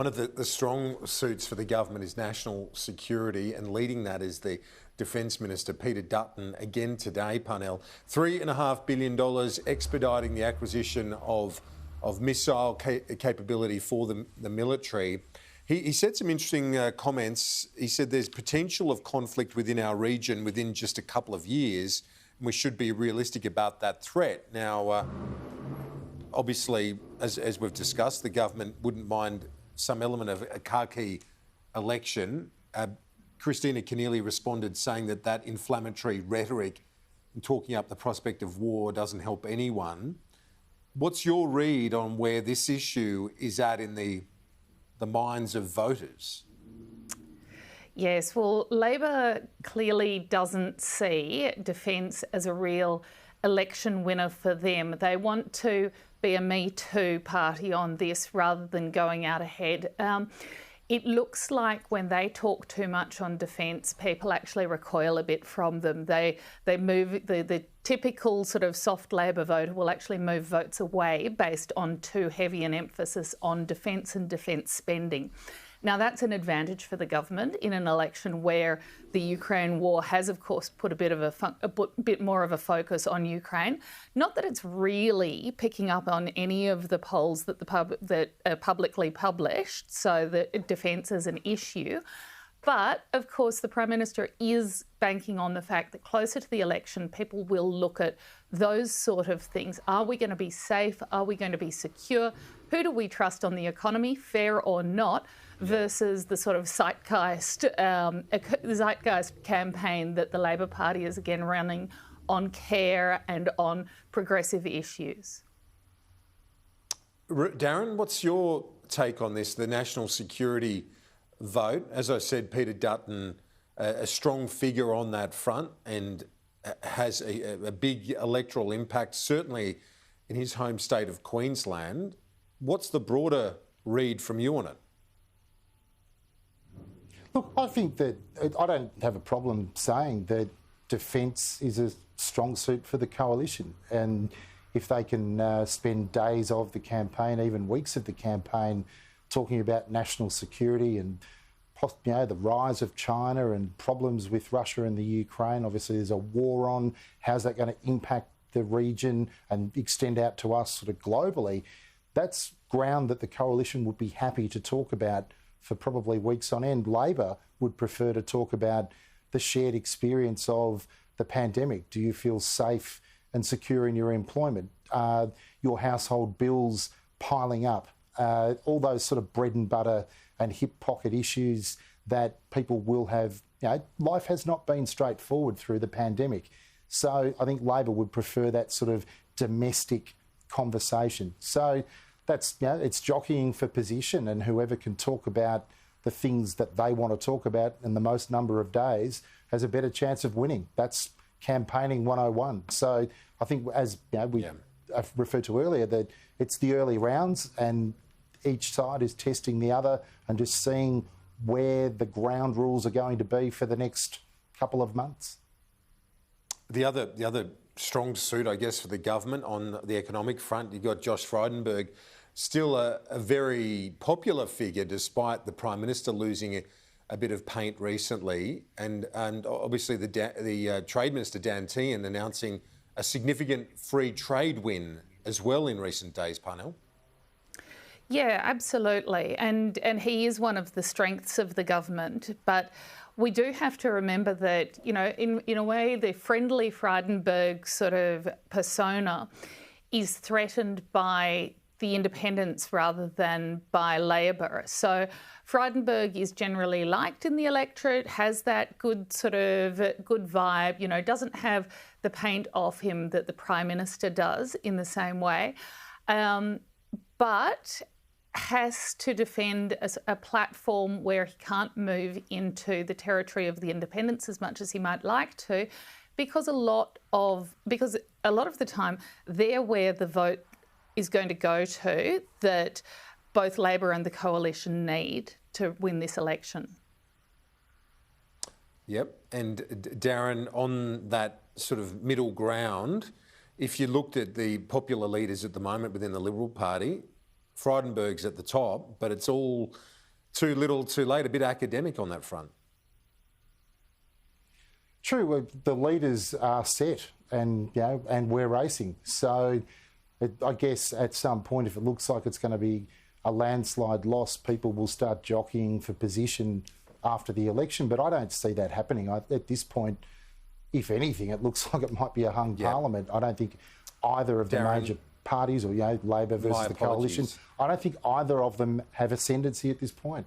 One of the strong suits for the government is national security, and leading that is the Defence Minister, Peter Dutton, again today, Parnell. $3.5 billion expediting the acquisition of missile capability for the military. He said some interesting comments. He said there's potential of conflict within our region within just a couple of years, and we should be realistic about that threat. Now, obviously, as we've discussed, the government wouldn't mind some element of a khaki election. Christina Keneally responded saying that inflammatory rhetoric and talking up the prospect of war doesn't help anyone. What's your read on where this issue is at in the minds of voters? Yes, well, Labor clearly doesn't see defence as a real election winner for them. They want to be a Me Too party on this rather than going out ahead. It looks like when they talk too much on defence, people actually recoil a bit from them. They move, the typical sort of soft Labor voter will actually move votes away based on too heavy an emphasis on defence and defence spending. Now, that's an advantage for the government in an election where the Ukraine war has, of course, put a bit more of a focus on Ukraine. Not that it's really picking up on any of the polls that that are publicly published, so that defence is an issue. But, of course, the Prime Minister is banking on the fact that closer to the election, people will look at those sort of things. Are we going to be safe? Are we going to be secure? Who do we trust on the economy, fair or not, versus the sort of zeitgeist campaign that the Labor Party is again running on care and on progressive issues? Darren, what's your take on this, the national security vote? As I said, Peter Dutton, a strong figure on that front and has a big electoral impact, certainly in his home state of Queensland. What's the broader read from you on it? Look, I think that I don't have a problem saying that defence is a strong suit for the coalition, and if they can spend days of the campaign, even weeks of the campaign, talking about national security and the rise of China and problems with Russia and the Ukraine. Obviously, there's a war on. How's that going to impact the region and extend out to us sort of globally? That's ground that the coalition would be happy to talk about for probably weeks on end. Labor would prefer to talk about the shared experience of the pandemic. Do you feel safe and secure in your employment? Your household bills piling up? All those sort of bread and butter and hip pocket issues that people will have. Life has not been straightforward through the pandemic. So I think Labor would prefer that sort of domestic conversation. So that's, it's jockeying for position, and whoever can talk about the things that they want to talk about in the most number of days has a better chance of winning. That's campaigning 101. So I think, as we referred to earlier, that it's the early rounds and each side is testing the other and just seeing where the ground rules are going to be for the next couple of months. The other strong suit, I guess, for the government on the economic front, you've got Josh Frydenberg, still a very popular figure despite the Prime Minister losing a bit of paint recently, and obviously the Trade Minister, Dan Tehan, announcing a significant free trade win as well in recent days, Parnell. Yeah, absolutely. And he is one of the strengths of the government. But we do have to remember that, in a way, the friendly Frydenberg sort of persona is threatened by the independents rather than by Labor. So Frydenberg is generally liked in the electorate, has that good vibe, doesn't have the paint off him that the Prime Minister does in the same way, but has to defend a platform where he can't move into the territory of the independents as much as he might like to, because a lot of the time they're where the vote is going to go to that both Labor and the coalition need to win this election. Yep. And Darren, on that sort of middle ground, if you looked at the popular leaders at the moment within the Liberal Party, Frydenberg's at the top, but it's all too little, too late, a bit academic on that front. True, well, the leaders are set, and we're racing. So, I guess at some point, if it looks like it's going to be a landslide loss, people will start jockeying for position after the election. But I don't see that happening. At this point, if anything, it looks like it might be a hung parliament. I don't think either of the major parties, or Labor versus the coalition, I don't think either of them have ascendancy at this point.